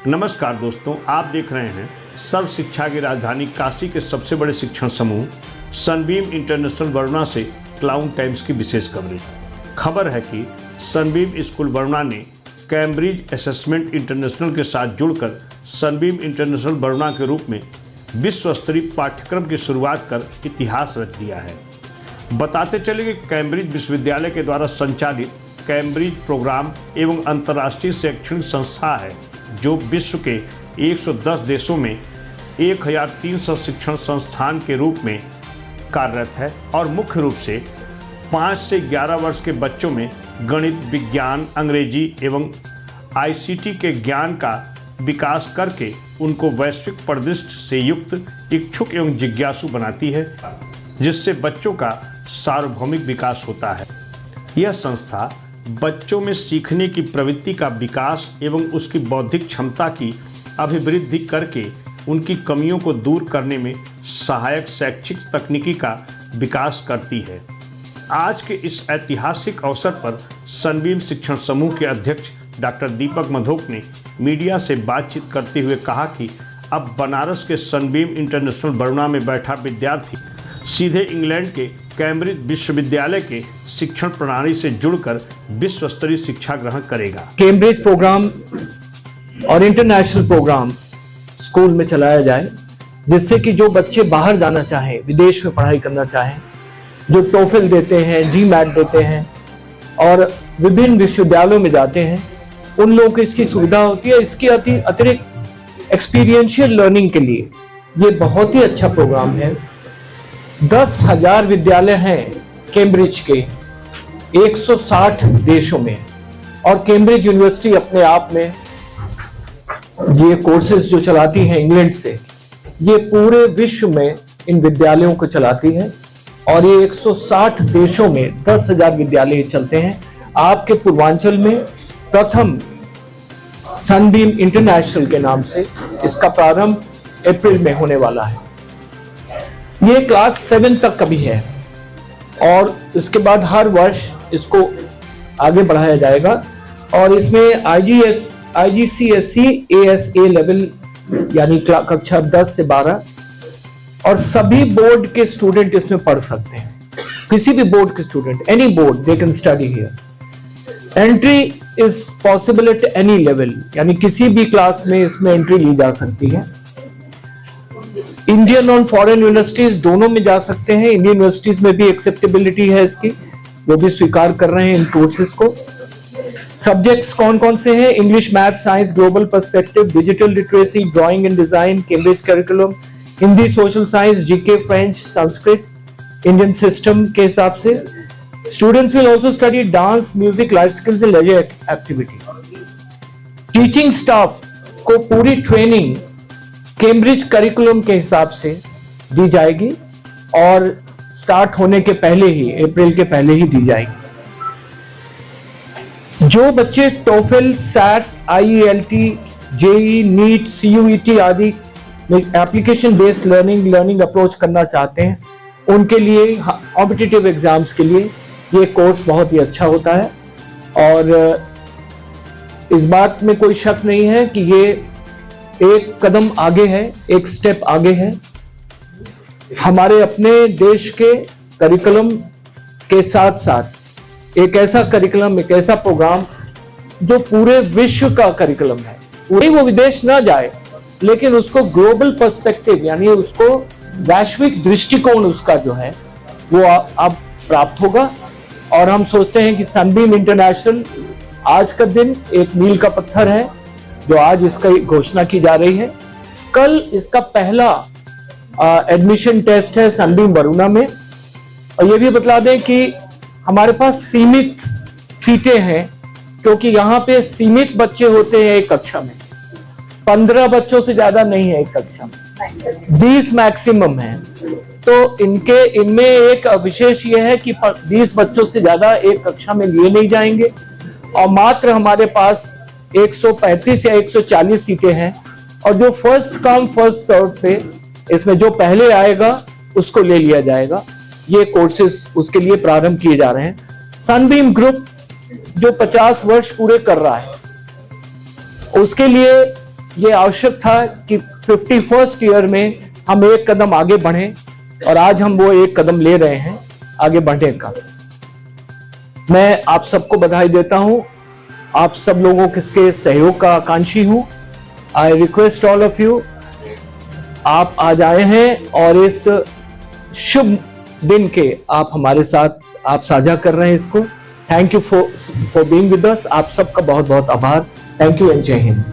नमस्कार दोस्तों, आप देख रहे हैं सर्व शिक्षा की राजधानी काशी के सबसे बड़े शिक्षण समूह सनबीम इंटरनेशनल वरुणा से क्लाउन टाइम्स की विशेष कवरेज। खबर है कि सनबीम स्कूल वरुणा ने कैम्ब्रिज असेसमेंट इंटरनेशनल के साथ जुड़कर सनबीम इंटरनेशनल वरुणा के रूप में विश्व स्तरीय पाठ्यक्रम की शुरुआत कर इतिहास रच दिया है। बताते चले कि कैम्ब्रिज विश्वविद्यालय के द्वारा संचालित कैम्ब्रिज प्रोग्राम एवं अंतर्राष्ट्रीय शैक्षणिक संस्था है जो विश्व के 110 देशों में 1300 शिक्षण संस्थान के रूप में कार्यरत है और मुख्य रूप से 5 से 11 वर्ष के बच्चों में गणित, विज्ञान, अंग्रेजी एवं आईसीटी के ज्ञान का विकास करके उनको वैश्विक परिदृश्य से युक्त इच्छुक एवं जिज्ञासु बनाती है, जिससे बच्चों का सार्वभौमिक विकास होता है। यह संस्था बच्चों में सीखने की प्रवृत्ति का विकास एवं उसकी बौद्धिक क्षमता की अभिवृद्धि करके उनकी कमियों को दूर करने में सहायक शैक्षिक तकनीकी का विकास करती है। आज के इस ऐतिहासिक अवसर पर सनबीम शिक्षण समूह के अध्यक्ष डॉक्टर दीपक मधोक ने मीडिया से बातचीत करते हुए कहा कि अब बनारस के सनबीम इंटरनेशनल वरुणा में बैठा विद्यार्थी सीधे इंग्लैंड के कैम्ब्रिज विश्वविद्यालय के शिक्षण प्रणाली से जुड़कर विश्व स्तरीय शिक्षा ग्रहण करेगा। कैम्ब्रिज प्रोग्राम और इंटरनेशनल प्रोग्राम स्कूल में चलाया जाए, जिससे कि जो बच्चे बाहर जाना चाहें, विदेश में पढ़ाई करना चाहें, जो टोफल देते हैं, जीमैट देते हैं और विभिन्न विश्वविद्यालयों में जाते हैं, उन लोगों को इसकी सुविधा होती है। इसकी अतिरिक्त एक्सपीरियंशियल लर्निंग के लिए ये बहुत ही अच्छा प्रोग्राम है। 10,000 विद्यालय हैं कैम्ब्रिज के 160 देशों में, और कैम्ब्रिज यूनिवर्सिटी अपने आप में ये कोर्सेज जो चलाती है इंग्लैंड से, ये पूरे विश्व में इन विद्यालयों को चलाती है और ये 160 देशों में 10,000 विद्यालय चलते हैं। आपके पूर्वांचल में प्रथम सनबीम इंटरनेशनल के नाम से इसका प्रारंभ अप्रैल में होने वाला है। ये क्लास 7 तक का भी है और इसके बाद हर वर्ष इसको आगे बढ़ाया जाएगा और इसमें IGCSE ASA लेवल यानी कक्षा 10 से 12 और सभी बोर्ड के स्टूडेंट इसमें पढ़ सकते हैं। किसी भी बोर्ड के student, any board, they can study here. Entry is possible at any level, यानी किसी भी क्लास में इसमें एंट्री ली जा सकती है। इंडियन और फॉरेन यूनिवर्सिटीज दोनों में जा सकते हैं। इंडियन यूनिवर्सिटीज में भी एक्सेप्टेबिलिटी है इसकी, वो भी स्वीकार कर रहे हैं इन कोर्सेज को। सब्जेक्ट्स कौन कौन से हैं? English, math, science, global perspective, digital literacy, drawing and design, Cambridge curriculum, Hindi, social science, GK, French, Sanskrit, Indian system के हिसाब से। Students will also study dance, music, life skills and leisure activity. Teaching staff को पूरी training Cambridge curriculum के हिसाब से दी जाएगी और स्टार्ट होने के पहले ही, अप्रैल के पहले ही दी जाएगी। जो बच्चे TOEFL, SAT, IELT, JEE, NEET, CUET आदि में एप्लीकेशन बेस्ड लर्निंग अप्रोच करना चाहते हैं, उनके लिए कॉम्पिटिटिव एग्जाम्स के लिए ये कोर्स बहुत ही अच्छा होता है। और इस बात में कोई शक नहीं है कि ये एक कदम आगे है, एक स्टेप आगे है। हमारे अपने देश के करिकुलम के साथ साथ एक ऐसा करिकुलम, एक ऐसा प्रोग्राम जो पूरे विश्व का करिकुलम है। पूरी वो विदेश ना जाए, लेकिन उसको ग्लोबल पर्सपेक्टिव यानी उसको वैश्विक दृष्टिकोण उसका जो है वो अब प्राप्त होगा। और हम सोचते हैं कि सनबीम इंटरनेशनल आज का दिन एक मील का पत्थर है, जो आज इसका घोषणा की जा रही है। कल इसका पहला एडमिशन टेस्ट है सनबीम वरुणा में। और ये भी बता दें कि हमारे पास सीमित सीटें हैं, क्योंकि यहाँ पे सीमित बच्चे होते हैं एक कक्षा में। 15 बच्चों से ज्यादा नहीं है एक कक्षा में, 20 मैक्सिमम है। तो इनमें एक विशेष ये है कि 20 बच्चों से ज्यादा एक कक्षा में लिए नहीं जाएंगे और मात्र हमारे पास 135 या 140 सीटें हैं। और जो फर्स्ट कम फर्स्ट सर्व पे इसमें जो पहले आएगा उसको ले लिया जाएगा। ये कोर्सेज उसके लिए प्रारंभ किए जा रहे हैं। सनबीम ग्रुप जो 50 वर्ष पूरे कर रहा है, उसके लिए ये आवश्यक था कि 51st ईयर में हम एक कदम आगे बढ़ें, और आज हम वो एक कदम ले रहे हैं आगे बढ़ने का। मैं आप सबको बधाई देता हूं, आप सब लोगों के सहयोग का आकांक्षी हूं। I request all of you, आप आज आए हैं और इस शुभ दिन के आप हमारे साथ आप साझा कर रहे हैं इसको। Thank you for being with us. आप सबका बहुत बहुत आभार। थैंक यू एंड जय हिंद।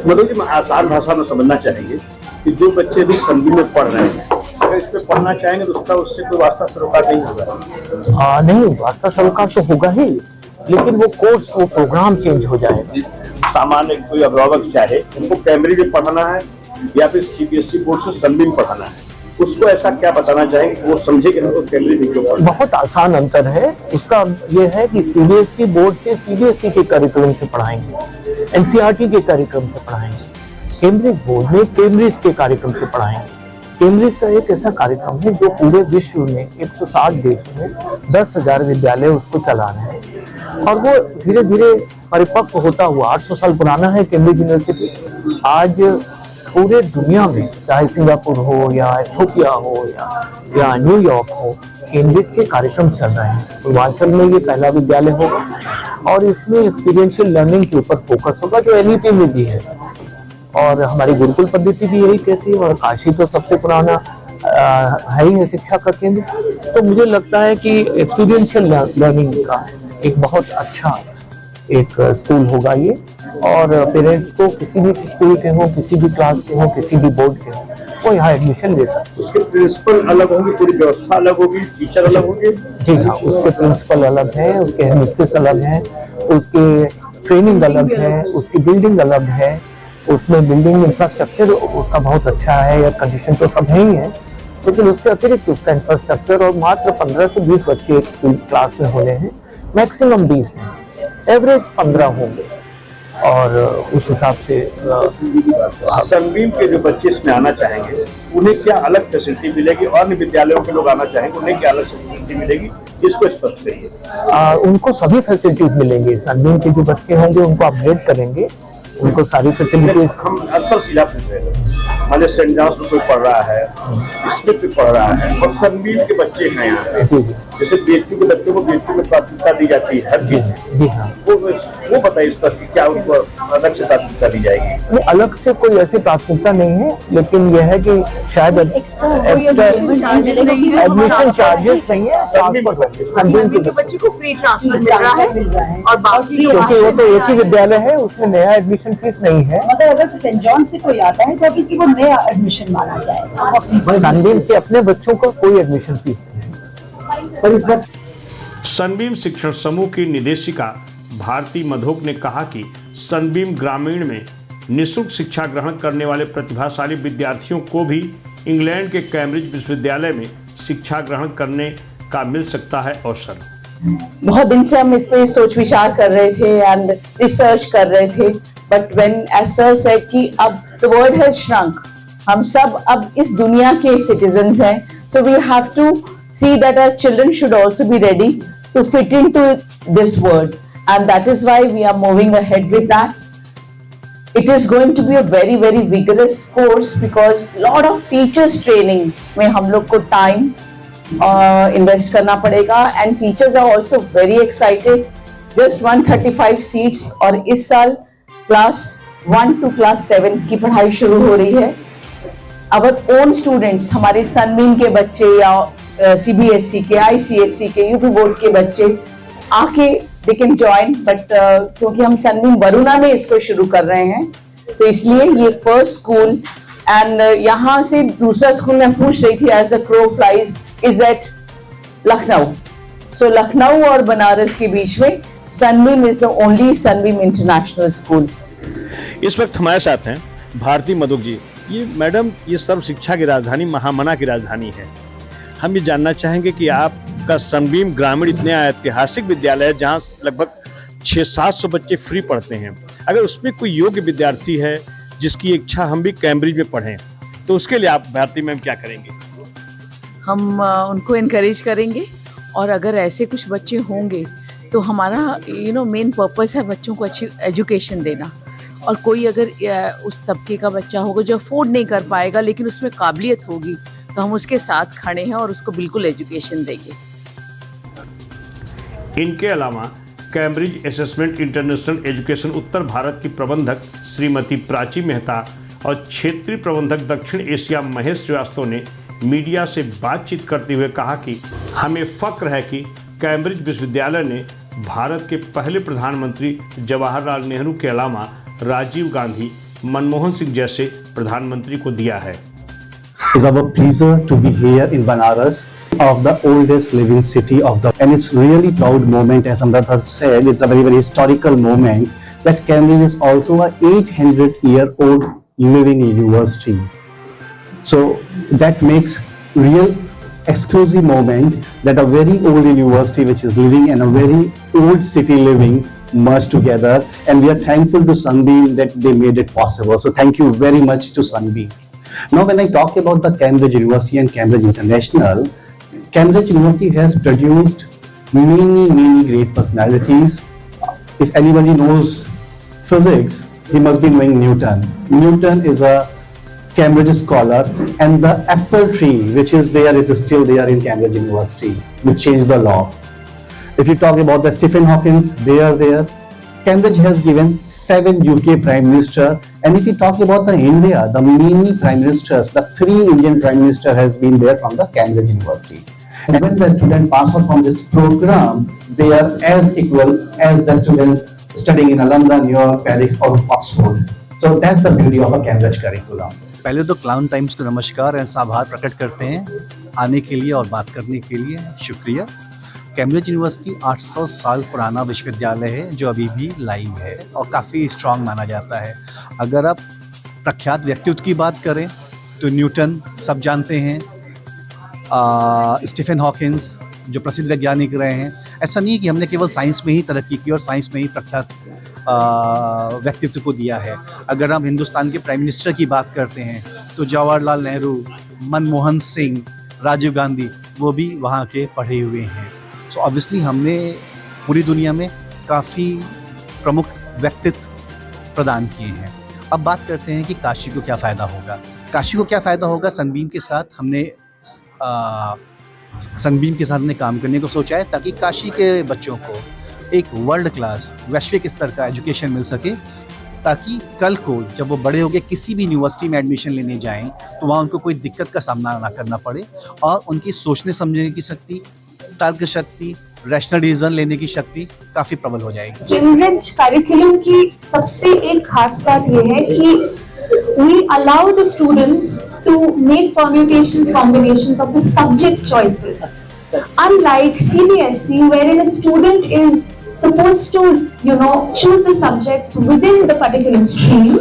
मधु जी, आसान भाषा में समझना चाहेंगे कि जो बच्चे भी संधि में पढ़ रहे हैं, अगर इस पे पढ़ना चाहेंगे तो उसका उससे कोई वास्ता सरोकार नहीं होगा? नहीं, वास्ता सरोकार तो होगा ही, लेकिन वो कोर्स, वो प्रोग्राम चेंज हो जाएगा। सामान्य कोई अभिभावक चाहे उनको कैम्ब्रिज में पढ़ाना है या फिर सीबीएसई बोर्ड से संधि में पढ़ाना है, उसको ऐसा क्या बताना चाहेंगे कि वो समझे कि हमको कैम्ब्रिज में क्यों पढ़ना? बहुत आसान अंतर है उसका। ये है कि सीबीएसई बोर्ड से सीबीएसई के कार्यक्रम से पढ़ाएंगे, एनसीईआरटी के कार्यक्रम से पढ़ाएंगे। कैम्ब्रिज बोर्ड में कैम्ब्रिज के कार्यक्रम से पढ़ाएंगे। कैम्ब्रिज का एक ऐसा कार्यक्रम है जो पूरे विश्व में 160 देशों में 10,000 विद्यालय उसको चला रहे हैं, और वो धीरे धीरे परिपक्व होता हुआ 800 साल पुराना है कैम्ब्रिज यूनिवर्सिटी। आज पूरे दुनिया में, चाहे सिंगापुर हो या इथियोपिया हो या न्यूयॉर्क हो, कैम्ब्रिज के कार्यक्रम चल रहे हैं। पूर्वांचल में ये पहला विद्यालय होगा और इसमें एक्सपीरियंशियल लर्निंग के ऊपर फोकस होगा, जो एनईपी में भी है, और हमारी गुरुकुल पद्धति भी यही कहती है, और काशी तो सबसे पुराना है ही है शिक्षा का केंद्र। तो मुझे लगता है कि एक्सपीरियंशियल लर्निंग का एक बहुत अच्छा एक स्कूल होगा ये, और पेरेंट्स को किसी भी स्कूल के हो, किसी भी क्लास के हो, किसी भी बोर्ड के हो, वो यहाँ एडमिशन ले सकते हैं। उसके प्रिंसिपल अलग होंगे, पूरी व्यवस्था अलग होगी, टीचर अलग होंगे? जी हाँ, उसके प्रिंसिपल अलग है, उसके हेडमिस्ट्रेस अलग है, उसके ट्रेनिंग अलग है, उसकी बिल्डिंग अलग है, उसमें बिल्डिंग इंफ्रास्ट्रक्चर उसका बहुत अच्छा है, एयर कंडीशन तो सब है ही है, लेकिन उसके अतिरिक्त उसका इंफ्रास्ट्रक्चर, और मात्र 15 से 20 बच्चे एक स्कूल क्लास में होने हैं, मैक्सिमम 20 हैं, एवरेज 15 होंगे, और उस हिसाब से संबीम के जो बच्चे इसमें आना चाहेंगे उन्हें क्या अलग फैसिलिटी मिलेगी? अन्य विद्यालयों के लोग आना चाहेंगे उन्हें क्या अलग फैसिलिटी मिलेगी, इसको स्पष्ट करिए। उनको सभी फैसिलिटीज मिलेंगी। संबीम के जो बच्चे होंगे उनको अपग्रेड करेंगे, उनको सारी फैसिलिटीज। हम अंतर सीधा पूछ रहे हैं, मान सेंट जॉन्स में कोई पढ़ रहा है, इसमें कोई पढ़ रहा है, और संबीम के बच्चे हैं यहाँ, जैसे बीएचयू के बच्चों को बीएचयू में प्राथमिकता दी जाती है हर चीज। जी हाँ, वो बताइए इस पर कि क्या उनको अलग से प्राथमिकता दी जाएगी? अलग से कोई ऐसी प्राथमिकता नहीं है, लेकिन यह है कि शायद एडमिशन चार्जेस नहीं है, संबीम के बच्चे को फ्री ट्रांसफर मिल रहा है, और बाकी क्योंकि वो तो एक ही विद्यालय है, उसमें नया एडमिशन फीस नहीं है। मतलब अगर सेंट जॉन से कोई आता है तो किसी को नया एडमिशन माना जाएगा। संबीम के अपने बच्चों को कोई एडमिशन फीस नहीं है। पर इस बार संबीम शिक्षण समूह की निदेशिका भारती मधोक ने कहा कि संबीम ग्रामीण में निःशुल्क शिक्षा ग्रहण करने वाले प्रतिभाशाली विद्यार्थियों को भी इंग्लैंड के कैम्ब्रिज विश्वविद्यालय में शिक्षा ग्रहण करने का मिल सकता है अवसर। बहुत दिन से हम इस पे सोच विचार कर रहे थे एंड रिसर्च कर रहे थे, but when as sir said कि अब द वर्ल्ड हैज श्रंक, हम सब अब इस दुनिया के सिटीजन्स हैं, so we have to see that our children should also be ready to fit into this world, and that is why we are moving ahead with that. It is going to be a very very vigorous course because lot of teachers training में हम लोग को time invest करना पड़ेगा, and teachers are also very excited. Just 135 seats, और इस साल class 1 to class 7 की पढ़ाई शुरू हो रही है. Our own students, हमारे सनबीम के बच्चे या CBSE के, ICSE के, UP बोर्ड के बच्चे आके they can join, but क्योंकि हम सनबीम वरुणा में इसको शुरू कर रहे हैं, तो इसलिए ये फर्स्ट स्कूल, एंड यहाँ से दूसरा स्कूल मैं पूछ रही थी as the crow flies is at Lucknow. So Lucknow और बनारस के बीच में Sunbeam is the only Sunbeam International School. इस वक्त हमारे साथ हैं भारती मधोक जी. ये मैडम, ये सर्व शिक्षा की राजधानी महामना की राजधानी है. हम ये जानना चाहेंगे कि आपका सनबीम ग्रामीण इतने ऐतिहासिक विद्यालय है जहाँ लगभग 600-700 बच्चे फ्री पढ़ते हैं. अगर उसमें कोई योग्य विद्यार्थी है जिसकी इच्छा हम भी कैम्ब्रिज में पढ़ें, तो उसके लिए आप भारती मैम क्या करेंगे? हम उनको इनकरेज करेंगे, और अगर ऐसे कुछ बच्चे होंगे तो हमारा मेन पर्पस है बच्चों को अच्छी एजुकेशन देना, और कोई अगर उस तबके का बच्चा होगा जो अफोर्ड नहीं कर पाएगा लेकिन उसमें काबिलियत होगी तो हम उसके साथ खड़े हैं और उसको बिल्कुल एजुकेशन देंगे। इनके अलावा कैम्ब्रिज असेसमेंट इंटरनेशनल एजुकेशन उत्तर भारत की प्रबंधक श्रीमती प्राची मेहता और क्षेत्रीय प्रबंधक दक्षिण एशिया महेश श्रीवास्तव ने मीडिया से बातचीत करते हुए कहा कि हमें फक्र है कि कैम्ब्रिज विश्वविद्यालय ने भारत के पहले प्रधानमंत्री जवाहरलाल नेहरू के अलावा राजीव गांधी, मनमोहन सिंह जैसे प्रधानमंत्री को दिया है। It's our pleasure to be here in Banaras, of the oldest living city of the, and it's really proud moment, as Amrita said. It's a very historical moment that Cambridge is also a 800-year-old living university. So that makes real exclusive moment that a very old university which is living and a very old city living merged together, and we are thankful to Sunbeam that they made it possible. So thank you very much to Sunbeam. Now when I talk about the Cambridge University and Cambridge International, Cambridge University has produced many great personalities. If anybody knows physics, he must be knowing Newton. Newton is a Cambridge scholar, and the apple tree which is there is still there in Cambridge University, which changed the law. If you talk about the Stephen Hawking, they are there. Cambridge has given 7 UK Prime Minister, and if you talk about the India, the many Prime Ministers, the 3 Indian Prime Minister has been there from the Cambridge University. And when the student pass out from this program, they are as equal as the student studying in London, New York, Paris or Oxford. So that's the beauty of a Cambridge curriculum. पहले तो clown times को नमस्कार एवं आभार प्रकट करते हैं आने के लिए और बात करने के लिए। शुक्रिया। कैम्ब्रिज यूनिवर्सिटी 800 साल पुराना विश्वविद्यालय है जो अभी भी लाइव है और काफ़ी स्ट्रांग माना जाता है। अगर आप प्रख्यात व्यक्तित्व की बात करें तो न्यूटन सब जानते हैं, स्टीफन हॉकिंस जो प्रसिद्ध वैज्ञानिक रहे हैं। ऐसा नहीं है कि हमने केवल साइंस में ही तरक्की की और साइंस में ही प्रख्यात व्यक्तित्व को दिया है। अगर हम हिंदुस्तान के प्राइम मिनिस्टर की बात करते हैं तो जवाहरलाल नेहरू, मनमोहन सिंह, राजीव गांधी वो भी वहाँ के पढ़े हुए हैं। सो ऑब्वियसली हमने पूरी दुनिया में काफ़ी प्रमुख व्यक्तित्व प्रदान किए हैं। अब बात करते हैं कि काशी को क्या फ़ायदा होगा। काशी को क्या फ़ायदा होगा, सनबीम के साथ हमने काम करने को सोचा है ताकि काशी के बच्चों को एक वर्ल्ड क्लास वैश्विक स्तर का एजुकेशन मिल सके, ताकि कल को जब वो बड़े हो गए किसी भी यूनिवर्सिटी में एडमिशन लेने जाएं तो वहाँ उनको कोई दिक्कत का सामना ना करना पड़े और उनकी सोचने समझने की शक्ति, तर्क शक्ति, रैशनल डिसीजन लेने की शक्ति काफ़ी प्रबल हो जाएगी। कैम्ब्रिज करिकुलम की सबसे एक खास बात यह है कि we allow the students to make permutations, combinations of the subject choices. Unlike CBSE, wherein a student is supposed to, choose the subjects within the particular stream,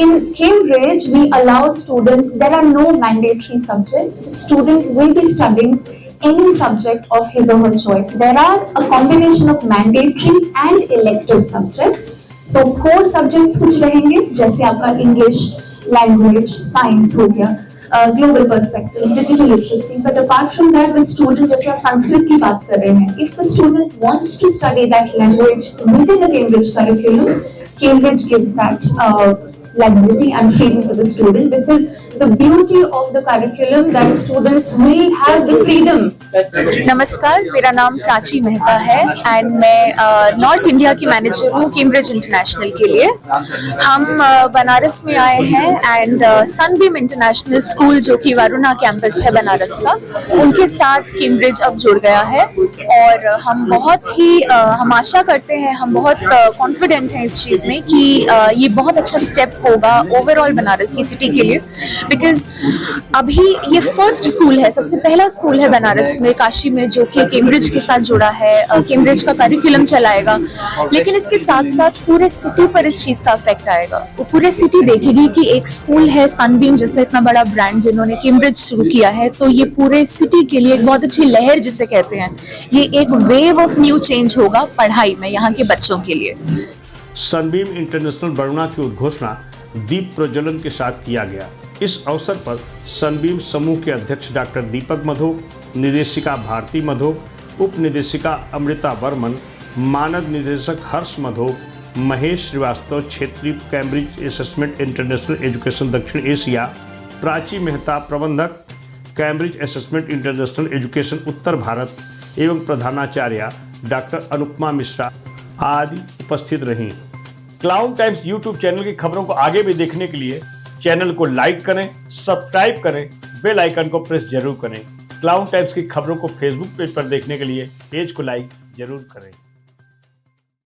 in Cambridge, we allow students, there are no mandatory subjects. The student will be studying any subject of his or her choice. There are a combination of mandatory and elective subjects. So core subjects कुछ रहेंगे जैसे आपका English, language, science हो गया, global perspectives, digital literacy. But apart from that, the student, जैसे आप संस्कृत की बात कर रहे हैं, if the student wants to study that language within the Cambridge curriculum, Cambridge gives that laxity and freedom to the student. This is the beauty of the curriculum, that students will have the freedom. नमस्कार, मेरा नाम प्राची मेहता है and मैं north India की manager हूँ Cambridge international के लिए। हम बनारस में आए हैं एंड सनबीम इंटरनेशनल स्कूल जो कि वरुणा कैंपस है बनारस का, उनके साथ कैम्ब्रिज अब जुड़ गया है और हम बहुत ही हम आशा करते हैं, हम बहुत कॉन्फिडेंट हैं इस चीज़ में कि ये बहुत अच्छा स्टेप होगा ओवरऑल बनारस की सिटी के लिए, बिकॉज अभी ये फर्स्ट स्कूल है, सबसे पहला स्कूल है बनारस में, काशी में, जो कि कैम्ब्रिज के साथ जुड़ा है, कैम्ब्रिज का करिकुलम चलाएगा। लेकिन इसके साथ साथ पूरे सिटी पर इस चीज़ का इफेक्ट आएगा। वो पूरे सिटी देखेगी कि एक स्कूल है सनबीम जैसे इतना बड़ा ब्रांड जिन्होंने कैम्ब्रिज शुरू किया है, तो ये पूरे सिटी के लिए एक बहुत अच्छी लहर जिसे कहते हैं, ये एक वेव ऑफ न्यू चेंज होगा पढ़ाई में यहाँ के बच्चों के लिए। सनबीम इंटरनेशनल वरुणा की उद्घोषणा दीप प्रज्वलन के साथ किया गया। इस अवसर पर सनबीम समूह के अध्यक्ष डॉक्टर दीपक मधो, निदेशिका भारती मधो, उप निदेशिका अमृता वर्मन, मानद निदेशक हर्ष मधो, महेश श्रीवास्तव, क्षेत्रीय कैम्ब्रिज असेसमेंट इंटरनेशनल एजुकेशन दक्षिण एशिया, प्राची मेहता, प्रबंधक कैम्ब्रिज असेसमेंट इंटरनेशनल एजुकेशन उत्तर भारत एवं प्रधानाचार्य डॉक्टर अनुपमा मिश्रा आदि उपस्थित रहीं। क्लाउन टाइम्स यूट्यूब चैनल की खबरों को आगे भी देखने के लिए चैनल को लाइक करें, सब्सक्राइब करें, बेल आइकन को प्रेस जरूर करें। क्लाउन टाइम्स की खबरों को फेसबुक पेज पर देखने के लिए पेज को लाइक जरूर करें।